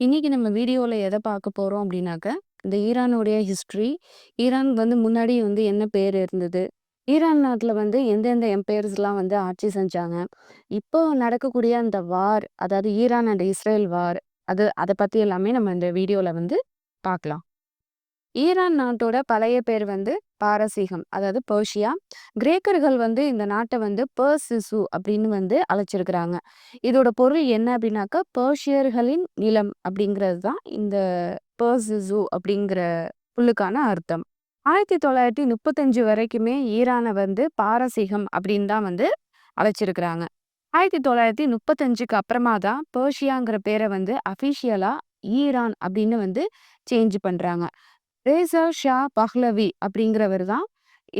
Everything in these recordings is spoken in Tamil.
இன்னைக்கு நம்ம வீடியோல எத பார்க்க போறோம் அப்படின்னாக்க, இந்த ஈரானுடைய ஹிஸ்டரி. ஈரான் முன்னாடி என்ன பேர் இருந்தது? ஈரான் நாட்டுல எந்தெந்த எம்பையர்ஸ்லாம் ஆட்சி செஞ்சாங்க? இப்போ நடக்கக்கூடிய அந்த வார், அதாவது ஈரான் அண்ட் இஸ்ரேல் வார், அத பத்தி எல்லாமே நம்ம இந்த வீடியோல பார்க்கலாம். ஈரான் நாட்டோட பழைய பேர் பாரசீகம், அதாவது பெர்ஷியா. கிரேக்கர்கள் இந்த நாட்டை பெர்சிசு அப்படின்னு அழைச்சிருக்கிறாங்க. இதோட பொருள் என்ன அப்படின்னாக்கா, பெர்ஷியர்களின் நிலம் அப்படிங்கிறது தான் இந்த பெர்சிசு அப்படிங்கிற புல்லுக்கான அர்த்தம். 1935 வரைக்குமே ஈரானை பாரசீகம் அப்படின்னு தான் அழைச்சிருக்கிறாங்க. 1935க்கு அப்புறமா தான் பெர்ஷியாங்கிற பேரை அபிஷியலா ஈரான் அப்படின்னு சேஞ்ச் பண்றாங்க. ரேசா ஷா பஹ்லவி அப்படிங்கிறவர் தான்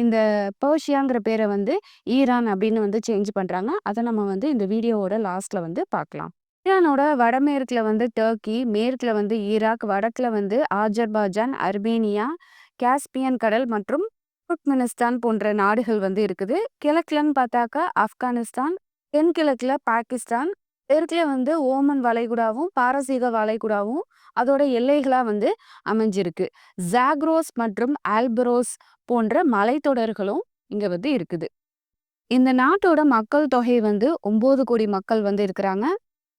இந்த பெர்ஷியாங்கிற பேரை ஈரான் அப்படின்னு சேஞ்ச் பண்றாங்க. அதை நம்ம இந்த வீடியோவோட லாஸ்ட்ல பார்க்கலாம். ஈரானோட வடமேற்குல டர்க்கி, மேற்குல ஈராக், வடக்குல ஆஜர்பாஜான், அர்மேனியா, காஸ்பியன் கடல் மற்றும் துர்க்மெனிஸ்தான் போன்ற நாடுகள் இருக்குது. கிழக்குலன்னு பார்த்தாக்கா ஆப்கானிஸ்தான், தென்கிழக்குல பாகிஸ்தான், தெற்குல ஓமன் வளைகுடாவும் பாரசீக வளைகுடாவும் அதோட எல்லைகளா அமைஞ்சிருக்கு. ஜாக்ரோஸ் மற்றும் ஆல்பரோஸ் போன்ற மலைத்தொடர்களும் இங்க இருக்குது. இந்த நாட்டோட மக்கள் தொகை 9 கோடி மக்கள் இருக்கிறாங்க.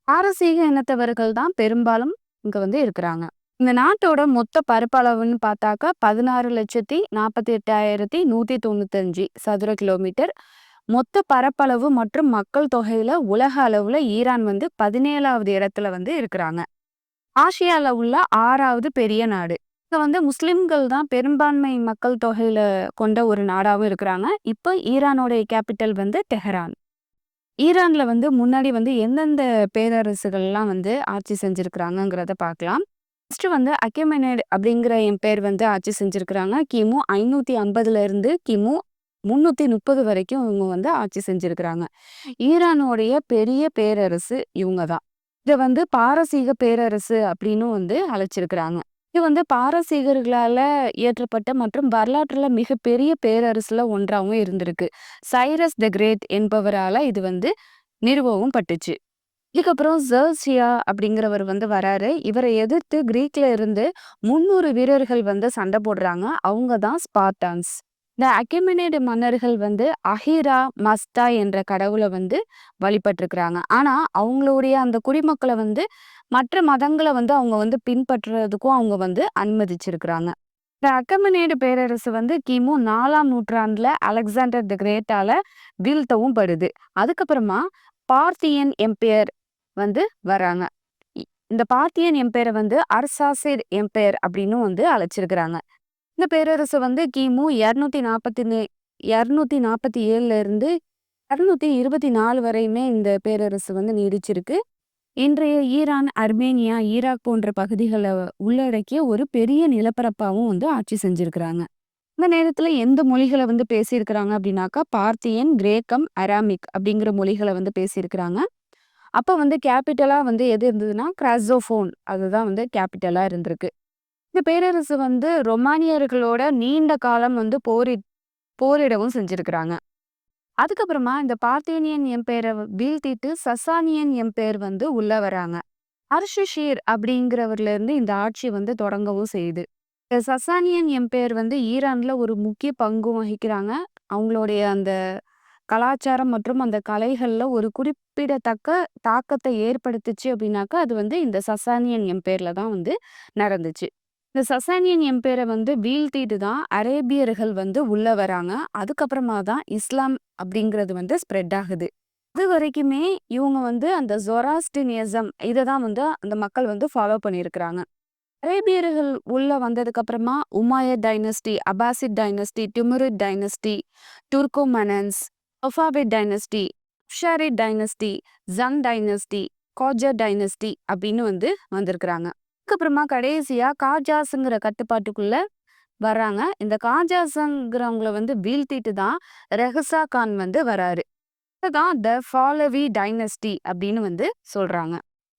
பாரசீக இனத்தவர்கள் தான் பெரும்பாலும் இங்க இருக்கிறாங்க. இந்த நாட்டோட மொத்த பரப்பளவுன்னு பார்த்தாக்கா 16,48,195 சதுர கிலோமீட்டர். மொத்த பரப்பளவு மற்றும் மக்கள் தொகையில உலக அளவுல ஈரான் 17வது இடத்துல இருக்கிறாங்க. ஆசியால உள்ள 6வது பெரிய நாடு. இங்க முஸ்லிம்கள் தான் பெரும்பான்மை மக்கள் தொகையில கொண்ட ஒரு நாடாவும் இருக்கிறாங்க. இப்போ ஈரானோட கேபிட்டல் தெஹரான். ஈரான்ல முன்னாடி எந்தெந்த பேரரசுகள்லாம் ஆட்சி செஞ்சிருக்கிறாங்கிறத பார்க்கலாம். ஃபர்ஸ்ட் அக்கெமெனேட் அப்படிங்கிற பேர் ஆட்சி செஞ்சிருக்கிறாங்க. கிமு 550ல இருந்து கிமு 330 வரைக்கும் இவங்க ஆட்சி செஞ்சிருக்கிறாங்க. ஈரானோடைய பெரிய பேரரசு இவங்க தான். இதை பாரசீக பேரரசு அப்படின்னு அழைச்சிருக்கிறாங்க. இது பாரசீகர்களால இயற்றப்பட்ட மற்றும் வரலாற்றுல மிகப்பெரிய பேரரசுல ஒன்றாகவும் இருந்திருக்கு. சைரஸ் த கிரேட் என்பவரால இது நிறுவவும் பட்டுச்சு. இதுக்கப்புறம் ஜெர்சியா அப்படிங்கிறவர் வராரு. இவரை எதிர்த்து கிரீக்ல இருந்து 300 வீரர்கள் சண்டை போடுறாங்க. அவங்க தான் ஸ்பார்டான்ஸ். இந்த அக்கெமெனேடு மன்னர்கள் அஹிரா மஸ்தா என்ற கடவுளை வழிபட்டிருக்கிறாங்க. ஆனா அவங்களுடைய அந்த குடிமக்களை மற்ற மதங்களை அவங்க பின்பற்றுறதுக்கும் அவங்க அனுமதிச்சிருக்கிறாங்க. இந்த அக்கெமெனேடு பேரரசு கிமு 4ஆம் நூற்றாண்டுல அலெக்சாண்டர் த கிரேட்டால வீழ்த்தவும் படுது. அதுக்கப்புறமா பார்த்தியன் எம்பையர் வராங்க. இந்த பார்த்தியன் எம்பையரை அர்சாசிட் எம்பையர் அப்படின்னு அழைச்சிருக்கிறாங்க. இந்த பேரரசு கிமு 247ல இருந்து 224 வரையுமே இந்த பேரரசு நீடிச்சிருக்கு. இன்றைய ஈரான், அர்மேனியா, ஈராக் போன்ற பகுதிகளை உள்ளடக்கிய ஒரு பெரிய நிலப்பரப்பாவும் ஆட்சி செஞ்சிருக்கிறாங்க. இந்த நேரத்துல எந்த மொழிகளை பேசியிருக்கிறாங்க அப்படின்னாக்கா, பார்த்தியன், கிரேக்கம், அராமிக் அப்படிங்கிற மொழிகளை பேசியிருக்கிறாங்க. அப்ப கேபிட்டலா எது இருந்ததுன்னா கிராசோஃபோன், அதுதான் கேபிட்டலா இருந்திருக்கு. இந்த பேரரசு ரொமானியர்களோட நீண்ட காலம் போரிடவும் செஞ்சிருக்கிறாங்க. அதுக்கப்புறமா இந்த பார்த்தேனியன் எம்பையரை வீழ்த்திட்டு சசானியன் எம்பையர் உள்ள வராங்க. அர்ஷஷீர் அப்படிங்கிறவர்ல இருந்து இந்த ஆட்சி தொடங்கவும் செய்யுது. இந்த சசானியன் எம்பையர் ஈரான்ல ஒரு முக்கிய பங்கும் வகிக்கிறாங்க. அவங்களுடைய அந்த கலாச்சாரம் மற்றும் அந்த கலைகள்ல ஒரு குறிப்பிடத்தக்க தாக்கத்தை ஏற்படுத்துச்சு அப்படின்னாக்கா, அது இந்த சசானியன் எம்பையர்ல தான் நடந்துச்சு. இந்த சசானியன் எம்பையரை வீழ்த்திட்டு தான் அரேபியர்கள் உள்ள வராங்க. அதுக்கப்புறமா தான் இஸ்லாம் அப்படிங்கிறது ஸ்ப்ரெட் ஆகுது. அது வரைக்குமே இவங்க அந்த ஜொராஸ்ட்ரியனிசம் இதை தான் அந்த மக்கள் ஃபாலோ பண்ணியிருக்கிறாங்க. அரேபியர்கள் உள்ள வந்ததுக்கு அப்புறமா Umayyad dynasty, Abbasid dynasty, Timurid dynasty, Turkomans, Safavid dynasty, Afsharid dynasty, Zand dynasty, Qajar dynasty அப்படின்னு வந்திருக்கிறாங்க. அதுக்கப்புறமா கடைசியா காஜாஸுங்கிற கட்டுப்பாட்டுக்குள்ள வர்றாங்க. இந்த காஜாஸுங்கிறவங்கள வீழ்த்திட்டு தான் ரெஹசா கான் வராரு. இதுதான் த ஃபாலவி டைனஸ்டி அப்படின்னு சொல்றாங்க.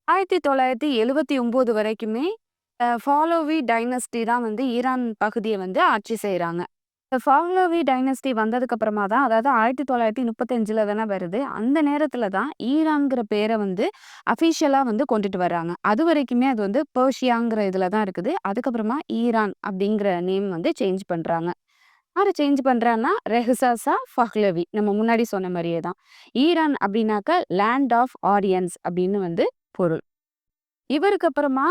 1979 வரைக்குமே ஃபாலோவி டைனஸ்டி தான் ஈரான் பகுதியை ஆட்சி செய்கிறாங்க. இந்த பாஹ்லவி டைனஸ்டி வந்ததுக்கு அப்புறமா தான், அதாவது 1935ல தானே வருது. அந்த நேரத்துல தான் ஈரான்ங்கிற பேர வந்து அஃபிஷியலா வந்து கொண்டுட்டு வர்றாங்க. அதுவரைக்குமே அது வந்து பெர்ஷியாங்கிற இதுல தான் இருக்குது. அதுக்கப்புறமா ஈரான் அப்படிங்கிற நேம் வந்து சேஞ்ச் பண்றாங்க. யாரு சேஞ்ச் பண்றான்னா, ரெஹ்சாஸா பஹ்லவி. நம்ம முன்னாடி சொன்ன மாரியே தான். ஈரான் அப்படின்னாக்க லேண்ட் ஆஃப் ஆரியன்ஸ் அப்படின்னு வந்து பொருள். இவருக்கு அப்புறமா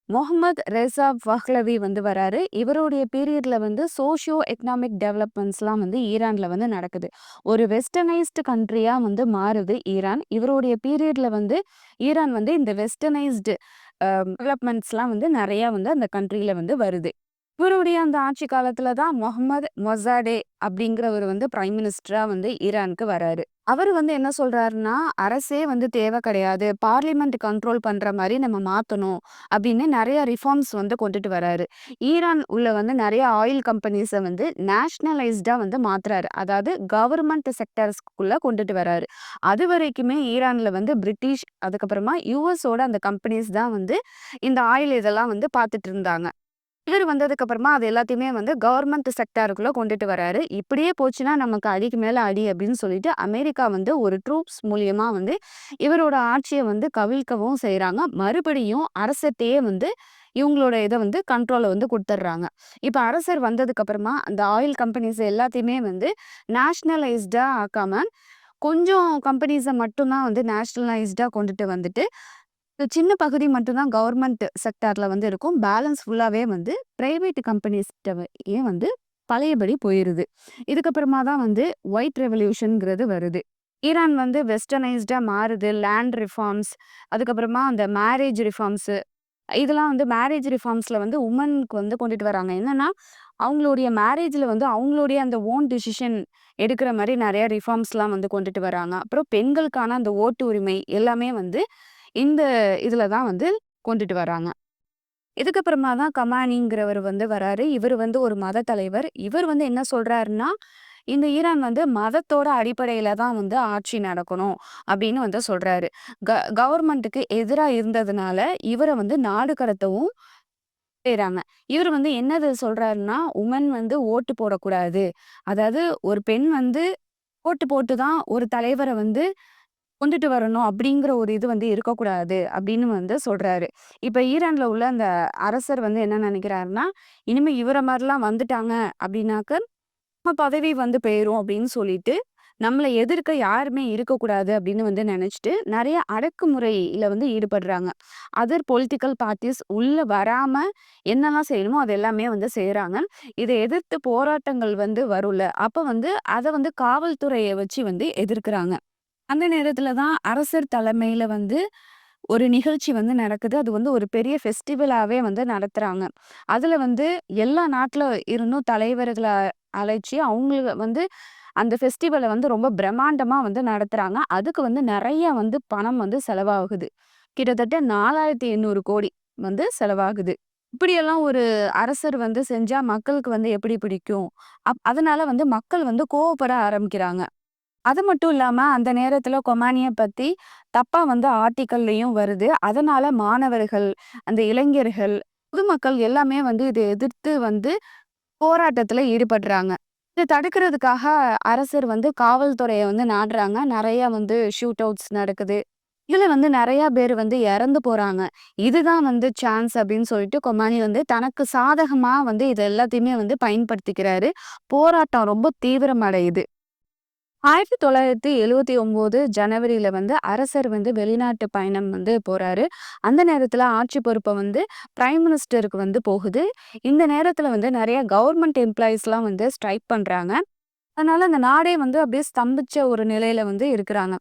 முகமது ரெசா பஹ்லவி வந்து வராரு. இவருடைய பீரியட்ல வந்து சோஷியோ எக்கனாமிக் டெவலப்மெண்ட்ஸ்லாம் வந்து ஈரான்ல வந்து நடக்குது. ஒரு வெஸ்டர்னைஸ்டு கண்ட்ரியா வந்து மாறுது ஈரான். இவருடைய பீரியட்ல வந்து ஈரான் வந்து இந்த வெஸ்டர்னைஸ்டு டெவலப்மெண்ட்ஸ்லாம் வந்து நெறையா வந்து அந்த கண்ட்ரில வந்து வருது. இவருடைய அந்த ஆட்சி காலத்துல தான் முகமது மொசாடே அப்படிங்கிறவர் வந்து பிரைம் மினிஸ்டரா வந்து ஈரானுக்கு வராரு. அவரு வந்து என்ன சொல்றாருன்னா, அரசே வந்து தேவை கிடையாது. பார்லிமெண்ட் கண்ட்ரோல் பண்ற மாரி நம்ம மாத்தணும் அப்படின்னு நெறைய ரிஃபார்ம்ஸ் வந்து கொண்டுட்டு வராரு. ஈரான் உள்ள வந்து நெறைய ஆயில் கம்பெனிஸ வந்து நேஷனலைஸ்டா வந்து மாத்துறாரு. அதாவது கவர்மெண்ட் செக்டர்ஸ்க்குள்ள கொண்டுட்டு வராரு. அதுவரைக்குமே ஈரான்ல வந்து பிரிட்டிஷ், அதுக்கப்புறமா யுஎஸோட அந்த கம்பெனிஸ் தான் வந்து இந்த ஆயில் இதெல்லாம் வந்து பார்த்துட்டு இருந்தாங்க. இவர் வந்ததுக்கு அப்புறமா அது எல்லாத்தையுமே வந்து கவர்மெண்ட் செக்டாருக்குள்ள கொண்டுட்டு வராரு. இப்படியே போச்சுன்னா நமக்கு அடிக்கு மேல அடி அப்படின்னு சொல்லிட்டு அமெரிக்கா வந்து ஒரு ட்ரூப்ஸ் மூலியமா வந்து இவரோட ஆட்சியை வந்து கவிழ்க்கவும் செய்றாங்க. மறுபடியும் அரசத்தையே வந்து இவங்களோட இதை வந்து கண்ட்ரோலை வந்து கொடுத்துட்றாங்க. இப்போ அரசர் வந்ததுக்கு அப்புறமா அந்த ஆயில் கம்பெனிஸ் எல்லாத்தையுமே வந்து நேஷனலைஸ்டா ஆக்காம கொஞ்சம் கம்பெனிஸை மட்டும்தான் வந்து நேஷனலைஸ்டா கொண்டுட்டு வந்துட்டு இந்த சின்ன பகுதி மட்டும் தான் கவர்மெண்ட் செக்டார்ல வந்து இருக்கும். பேலன்ஸ் ஃபுல்லாவே வந்து பிரைவேட் கம்பெனிஸ்ட்டயே வந்து பழையபடி போயிருது. இதுக்கப்புறமா தான் வந்து ஒயிட் ரெவல்யூஷன்ங்கிறது வருது. ஈரான் வந்து வெஸ்டர்னைஸ்டா மாறுது. லேண்ட் ரிஃபார்ம்ஸ், அதுக்கப்புறமா அந்த மேரேஜ் ரிஃபார்ம்ஸ், இதெல்லாம் வந்து மேரேஜ் ரிஃபார்ம்ஸ்ல வந்து உமனுக்கு வந்து கொண்டுட்டு வராங்க. என்னன்னா, அவங்களுடைய மேரேஜ்ல வந்து அவங்களுடைய அந்த ஓன் டிசிஷன் எடுக்கிற மாரி நெறைய ரிஃபார்ம்ஸ்லாம் வந்து கொண்டுட்டு வராங்க. அப்புறம் பெண்களுக்கான அந்த ஓட்டு உரிமை எல்லாமே வந்து இந்த இதுல தான் வந்து கொண்டுட்டு வராங்க. இதுக்கப்புறமா தான் கமானிங்கிறவர் வந்து வராரு. இவர் வந்து ஒரு மத தலைவர். இவர் வந்து என்ன சொல்றாருன்னா, இந்த ஈரான் வந்து மதத்தோட அடிப்படையில தான் வந்து ஆட்சி நடக்கணும் அப்படின்னு வந்து சொல்றாரு. கவர்மெண்ட்டுக்கு எதிரா இருந்ததுனால இவர வந்து நாடு கடத்தவும் செய்றாங்க. இவர் வந்து என்னது சொல்றாருன்னா, உமன் வந்து ஓட்டு போடக்கூடாது. அதாவது ஒரு பெண் வந்து ஓட்டு போட்டு தான் ஒரு தலைவர வந்து கொண்டுட்டு வரணும் அப்படிங்கிற ஒரு இது வந்து இருக்கக்கூடாது அப்படின்னு வந்து சொல்றாரு. இப்ப ஈரான்ல உள்ள அந்த அரசர் வந்து என்ன நினைக்கிறாருன்னா, இனிமே இவர மாரிலாம் வந்துட்டாங்க அப்படின்னாக்க, நம்ம பதவி வந்து போயிரும் அப்படின்னு சொல்லிட்டு, நம்மள எதிர்க்க யாருமே இருக்கக்கூடாது அப்படின்னு வந்து நினைச்சுட்டு, நெறைய அடக்குமுறையில வந்து ஈடுபடுறாங்க. அதர் பொலிட்டிக்கல் பார்ட்டிஸ் உள்ள வராம என்னலாம் செய்யணுமோ அது எல்லாமே வந்து செய்றாங்க. இத எதிர்த்து போராட்டங்கள் வந்து வரும்ல, அப்ப வந்து அத வந்து காவல்துறைய வச்சு வந்து எதிர்க்கிறாங்க. அந்த நேரத்துல தான் அரசர் தலைமையில வந்து ஒரு நிகழ்ச்சி வந்து நடக்குது. அது வந்து ஒரு பெரிய ஃபெஸ்டிவலாவே வந்து நடத்துறாங்க. அதுல வந்து எல்லா நாட்டுல இருந்தும் தலைவர்கள அழைச்சு, அவங்கள வந்து அந்த ஃபெஸ்டிவல வந்து ரொம்ப பிரம்மாண்டமா வந்து நடத்துறாங்க. அதுக்கு வந்து நெறைய வந்து பணம் வந்து செலவாகுது. கிட்டத்தட்ட 4800 கோடி வந்து செலவாகுது. இப்படியெல்லாம் ஒரு அரசர் வந்து செஞ்சா மக்களுக்கு வந்து எப்படி பிடிக்கும்? அதனால வந்து மக்கள் வந்து கோவப்பட ஆரம்பிக்கிறாங்க. அது மட்டும் இல்லாம, அந்த நேரத்துல கொமானிய பத்தி தப்பா வந்து ஆர்டிக்கல்லயும் வருது. அதனால மாணவர்கள், அந்த இளைஞர்கள், பொதுமக்கள் எல்லாமே வந்து இத எதிர்த்து வந்து போராட்டத்துல ஈடுபடுறாங்க. இத தடுக்கிறதுக்காக அரசர் வந்து காவல்துறைய வந்து நாடுறாங்க. நெறைய வந்து ஷூட் அவுட்ஸ் நடக்குது. இதுல வந்து நெறைய பேர் வந்து இறந்து போறாங்க. இதுதான் வந்து சான்ஸ் அப்படின்னு சொல்லிட்டு கொமானி வந்து தனக்கு சாதகமா வந்து இது எல்லாத்தையுமே வந்து பயன்படுத்திக்கிறாரு. போராட்டம் ரொம்ப தீவிரமடையுது. 1979 ஜனவரியில வந்து அரசர் வந்து வெளிநாட்டு பயணம் வந்து போறாரு. அந்த நேரத்துல ஆட்சி பொறுப்ப வந்து பிரைம் மினிஸ்டருக்கு வந்து போகுது. இந்த நேரத்துல வந்து நெறைய கவர்மெண்ட் எம்ப்ளாயீஸ்லாம் வந்து ஸ்ட்ரைக் பண்றாங்க. அதனால அந்த நாடே வந்து அப்படியே ஸ்தம்பிச்ச ஒரு நிலையில வந்து இருக்கிறாங்க.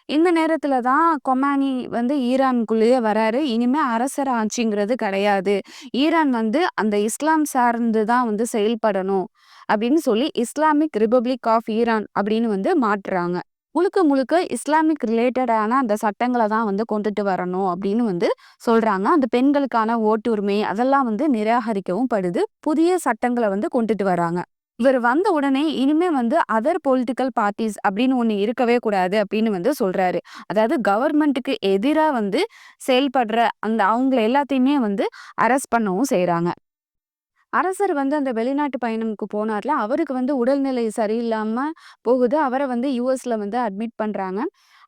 இந்த நேரத்துல தான் கொமானி வந்து ஈரானுக்குள்ளேயே வராரு. இனிமே அரசர் ஆட்சிங்கிறது கிடையாது. ஈரான் வந்து அந்த இஸ்லாம் சார்ந்து தான் வந்து செயல்படணும் அப்படின்னு சொல்லி இஸ்லாமிக் ரிபப்ளிக் ஆஃப் ஈரான் அப்படின்னு வந்து மாற்றுறாங்க. முழுக்க முழுக்க இஸ்லாமிக் ரிலேட்டடான அந்த சட்டங்கள தான் வந்து கொண்டுட்டு வரணும் அப்படின்னு வந்து சொல்றாங்க. அந்த பெண்களுக்கான ஓட்டு உரிமை அதெல்லாம் வந்து நிராகரிக்கவும் படுது. புதிய சட்டங்கள வந்து கொண்டுட்டு வராங்க. இவர் வந்த உடனே இனிமே வந்து அதர் பொலிட்டிக்கல் பார்ட்டிஸ் அப்படின்னு ஒண்ணு இருக்கவே கூடாது அப்படின்னு வந்து சொல்றாரு. அதாவது கவர்மெண்ட்டுக்கு எதிரா வந்து செயல்படுற அந்த அவங்கள எல்லாத்தையுமே வந்து அரெஸ்ட் பண்ணவும் செய்றாங்க. அரசர் வந்து அந்த வெளிநாட்டு பயணம்க்கு போனார்ல, அவருக்கு வந்து உடல்நிலை சரியில்லாம போகுது. அவர வந்து யுஎஸ்ல வந்து அட்மிட் பண்றாங்க.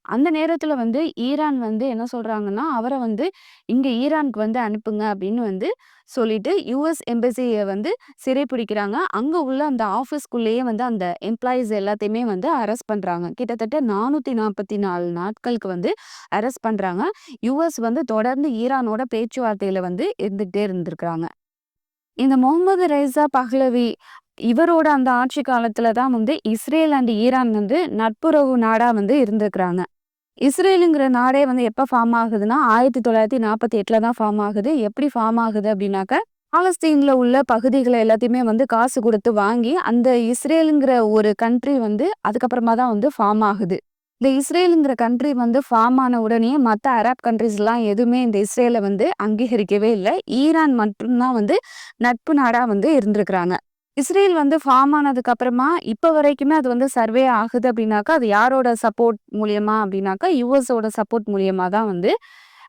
அந்த நேரத்துல வந்து ஈரான் வந்து என்ன சொல்றாங்கன்னா, அவர வந்து இங்க ஈரானுக்கு வந்து அனுப்புங்க அப்படின்னு வந்து சொல்லிட்டு, யுஎஸ் எம்பசிய வந்து சிறைப்பிடிக்கிறாங்க. அங்க உள்ள அந்த ஆஃபீஸ்க்குள்ளேயே வந்து அந்த எம்ப்ளாயீஸ் எல்லாத்தையுமே வந்து அரெஸ்ட் பண்றாங்க. கிட்டத்தட்ட 444 நாட்களுக்கு வந்து அரெஸ்ட் பண்றாங்க. யுஎஸ் வந்து தொடர்ந்து ஈரானோட பேச்சுவார்த்தையில வந்து இருந்துகிட்டே இருந்திருக்காங்க. இந்த முகமது ரெய்ஸா பஹ்லவி இவரோட அந்த ஆட்சி காலத்துல தான் வந்து இஸ்ரேல் அண்ட் ஈரான் வந்து நட்புறவு நாடா வந்து இருந்திருக்கிறாங்க. இஸ்ரேலுங்கிற நாடே வந்து எப்ப ஃபார்ம் ஆகுதுன்னா 1948 தான் ஃபார்ம் ஆகுது. எப்படி ஃபார்ம் ஆகுது அப்படின்னாக்க, பாலஸ்தீன்ல உள்ள பகுதிகளை எல்லாத்தையுமே வந்து காசு கொடுத்து வாங்கி அந்த இஸ்ரேலுங்கிற ஒரு கண்ட்ரி வந்து அதுக்கப்புறமா தான் வந்து ஃபார்ம் ஆகுது. இந்த இஸ்ரேலுங்கிற கண்ட்ரி வந்து ஃபார்ம் ஆன உடனே மற்ற அரப் கண்ட்ரிஸ்லாம் எதுவுமே இந்த இஸ்ரேலை வந்து அங்கீகரிக்கவே இல்லை. ஈரான் மட்டும்தான் வந்து நட்பு நாடா வந்து இருந்திருக்கிறாங்க. இஸ்ரேல் வந்து ஃபார்ம் ஆனதுக்கு அப்புறமா இப்ப வரைக்குமே அது வந்து சர்வே ஆகுது அப்படின்னாக்கா, அது யாரோட சப்போர்ட் மூலியமா அப்படின்னாக்கா, யுஎஸோட சப்போர்ட் மூலியமா தான் வந்து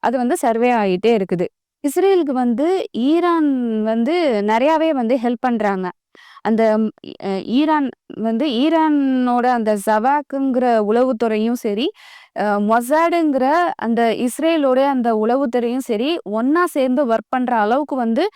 அது வந்து சர்வே ஆகிட்டே இருக்குது. இஸ்ரேலுக்கு வந்து ஈரான் வந்து நிறையாவே வந்து ஹெல்ப் பண்றாங்க. அந்த ஈரான் வந்து ஈரானோட அந்த ஜவாக்குங்கிற உளவுத்துறையும் சரி, மொசாடுங்கிற அந்த இஸ்ரேலோட அந்த உளவுத்துறையும் சரி, ஒண்ணா சேர்ந்து ஒர்க் பண்ற அளவுக்கு வந்து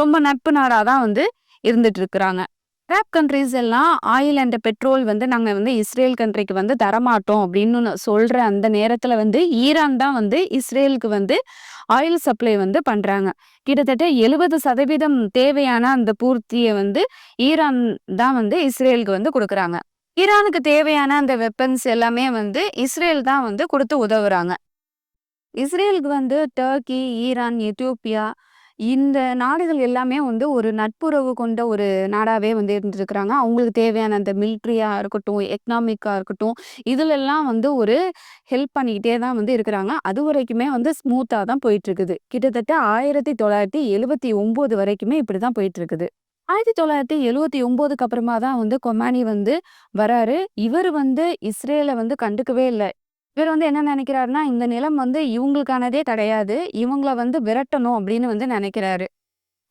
ரொம்ப நட்பு நாடா தான் வந்து இருந்துட்டு இருக்கிறாங்க. அரப் கண்ட்ரீஸ் எல்லாம் ஆயில் அண்ட் பெட்ரோல் வந்து நாங்க வந்து இஸ்ரேல் கண்ட்ரிக்கு வந்து தரமாட்டோம் அப்படின்னு சொல்ற அந்த நேரத்துல வந்து ஈரான் தான் வந்து இஸ்ரேலுக்கு வந்து ஆயில் சப்ளை வந்து பண்றாங்க. கிட்டத்தட்ட 70% தேவையான அந்த பூர்த்திய வந்து ஈரான் தான் வந்து இஸ்ரேலுக்கு வந்து குடுக்குறாங்க. ஈரானுக்கு தேவையான அந்த வெப்பன்ஸ் எல்லாமே வந்து இஸ்ரேல் தான் வந்து குடுத்து உதவுறாங்க. இஸ்ரேலுக்கு வந்து டர்க்கி, ஈரான், எத்தியோப்பியா இந்த நாடுகள் எல்லாமே வந்து ஒரு நட்புறவு கொண்ட ஒரு நாடாவே வந்து இருந்திருக்கிறாங்க. அவங்களுக்கு தேவையான அந்த மிலிட்ரியா இருக்கட்டும், எக்கனாமிக்கா இருக்கட்டும், இதுலெல்லாம் வந்து ஒரு ஹெல்ப் பண்ணிக்கிட்டே தான் வந்து இருக்கிறாங்க. அதுவரைக்குமே வந்து ஸ்மூத்தா தான் போயிட்டுருக்குது. கிட்டத்தட்ட 1979 வரைக்குமே இப்படிதான் போயிட்டுருக்குது. 1979க்கு அப்புறமா தான் வந்து கொமானி வந்து வராரு. இவரு வந்து இஸ்ரேல வந்து கண்டுக்கவே இல்ல. இவர் வந்து என்ன நினைக்கிறாருன்னா, இந்த நிலம் வந்து இவங்களுக்கானதே கிடையாது. இவங்கள வந்து விரட்டணும் அப்படின்னு வந்து நினைக்கிறாரு.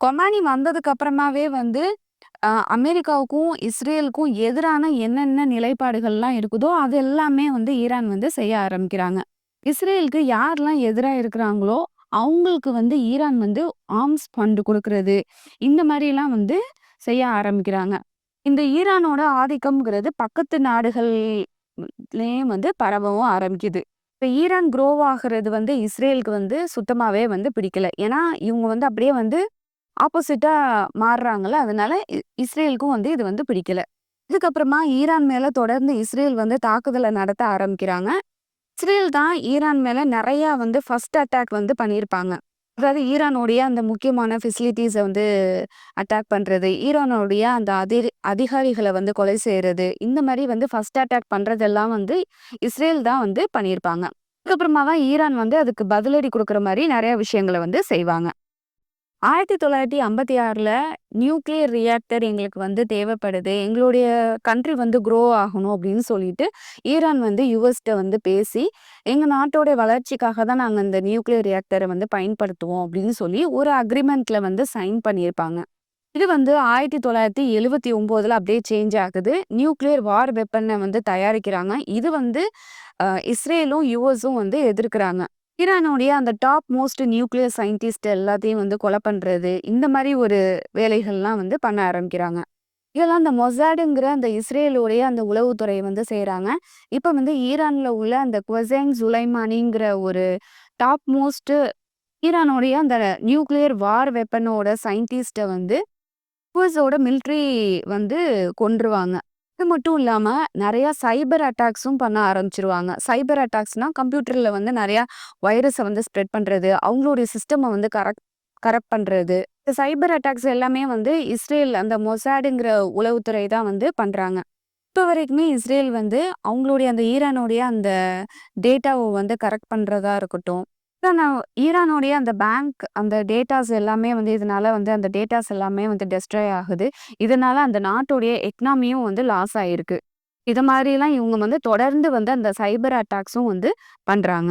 கொமானி வந்ததுக்கு அப்புறமாவே வந்து அமெரிக்காவுக்கும், இஸ்ரேலுக்கும் எதிரான என்னென்ன நிலைப்பாடுகள்லாம் இருக்குதோ, அது எல்லாமே வந்து ஈரான் வந்து செய்ய ஆரம்பிக்கிறாங்க. இஸ்ரேலுக்கு யாரெல்லாம் எதிரா இருக்கிறாங்களோ, அவங்களுக்கு வந்து ஈரான் வந்து ஆர்ம்ஸ் ஃபண்ட் குடுக்குறது, இந்த மாரிலாம் வந்து செய்ய ஆரம்பிக்கிறாங்க. இந்த ஈரானோட ஆதிக்கம்ங்கிறது பக்கத்து நாடுகள்லயும் வந்து பரவவும் ஆரம்பிக்குது. இப்ப ஈரான் குரோவ் ஆகுறது வந்து இஸ்ரேலுக்கு வந்து சுத்தமாவே வந்து பிடிக்கல. ஏன்னா, இவங்க வந்து அப்படியே வந்து ஆப்போசிட்டா மாறுறாங்கல்ல. அதனால இஸ்ரேலுக்கும் வந்து இது வந்து பிடிக்கல. இதுக்கப்புறமா ஈரான் மேல தொடர்ந்து இஸ்ரேல் வந்து தாக்குதல நடத்த ஆரம்பிக்கிறாங்க. இஸ்ரேல் தான் ஈரான் மேல நெறையா வந்து ஃபர்ஸ்ட் அட்டாக் வந்து பண்ணியிருப்பாங்க. அதாவது ஈரானுடைய அந்த முக்கியமான ஃபெசிலிட்டீஸ வந்து அட்டாக் பண்றது, ஈரானுடைய அந்த அதிகாரிகள வந்து கொலை செய்றது, இந்த மாரி வந்து ஃபர்ஸ்ட் அட்டாக் பண்றதெல்லாம் வந்து இஸ்ரேல் தான் வந்து பண்ணியிருப்பாங்க. அதுக்கப்புறமா தான் ஈரான் வந்து அதுக்கு பதிலடி குடுக்குற மாரி நெறைய விஷயங்கள வந்து செய்வாங்க. 1956ல நியூக்ளியர் ரியாக்டர் எங்களுக்கு வந்து தேவைப்படுது. எங்களுடைய கண்ட்ரி வந்து குரோ ஆகணும் அப்படின்னு சொல்லிட்டு, ஈரான் வந்து யுஎஸ்ட்ட வந்து பேசி, எங்க நாட்டோட வளர்ச்சிக்காக தான் நாங்க இந்த நியூக்ளியர் ரியாக்டர வந்து பயன்படுத்துவோம் அப்படின்னு சொல்லி ஒரு அக்ரீமெண்ட்ல வந்து சைன் பண்ணியிருப்பாங்க. இது வந்து 1979ல அப்படியே சேஞ்ச் ஆகுது. நியூக்ளியர் வார் வெப்பன வந்து தயாரிக்கிறாங்க. இது வந்து இஸ்ரேலும், யுஎஸும் வந்து எதிர்க்கிறாங்க. ஈரானுடைய அந்த டாப் மோஸ்ட் நியூக்ளியர் சயின்டிஸ்ட் எல்லாத்தையும் வந்து கொலை பண்றது, இந்த மாரி ஒரு வேலைகள்லாம் வந்து பண்ண ஆரம்பிக்கிறாங்க. இதெல்லாம் அந்த மொசாடுங்கிற அந்த இஸ்ரேலுடைய அந்த உளவுத்துறை வந்து செய்றாங்க. இப்ப வந்து ஈரான்ல உள்ள அந்த குவசைன் சுலைமானிங்கிற ஒரு டாப் மோஸ்ட் ஈரானுடைய அந்த நியூக்ளியர் வார் வெப்பனோட சயின்டிஸ்ட்ட வந்து யுஎஸோட மிலிட்ரி வந்து கொன்றுவாங்க. இது மட்டும் இல்லாம நெறைய சைபர் அட்டாக்ஸும் பண்ண ஆரம்பிச்சுருவாங்க. சைபர் அட்டாக்ஸ்னா கம்ப்யூட்டர்ல வந்து நெறைய வைரஸ வந்து ஸ்ப்ரெட் பண்றது, அவங்களுடைய சிஸ்டம வந்து கரப்ட் பண்றது. இந்த சைபர் அட்டாக்ஸ் எல்லாமே வந்து இஸ்ரேல் அந்த மொசாடுங்கிற உளவுத்துறை தான் வந்து பண்றாங்க. இப்ப வரைக்குமே இஸ்ரேல் வந்து அவங்களுடைய அந்த ஈரானுடைய அந்த டேட்டாவ வந்து கரெக்ட் பண்றதா இருக்கட்டும். ஈரான ஈரானுடைய அந்த பேங்க் அந்த டேட்டாஸ் எல்லாமே வந்து இதனால வந்து அந்த டேட்டாஸ் எல்லாமே வந்து டெஸ்ட்ராய் ஆகுது. இதனால அந்த நாட்டுடைய எக்கனாமியும் வந்து லாஸ் ஆயிருக்கு. இத மாரிலாம் இவங்க வந்து தொடர்ந்து வந்து அந்த சைபர் அட்டாக்ஸும் வந்து பண்றாங்க.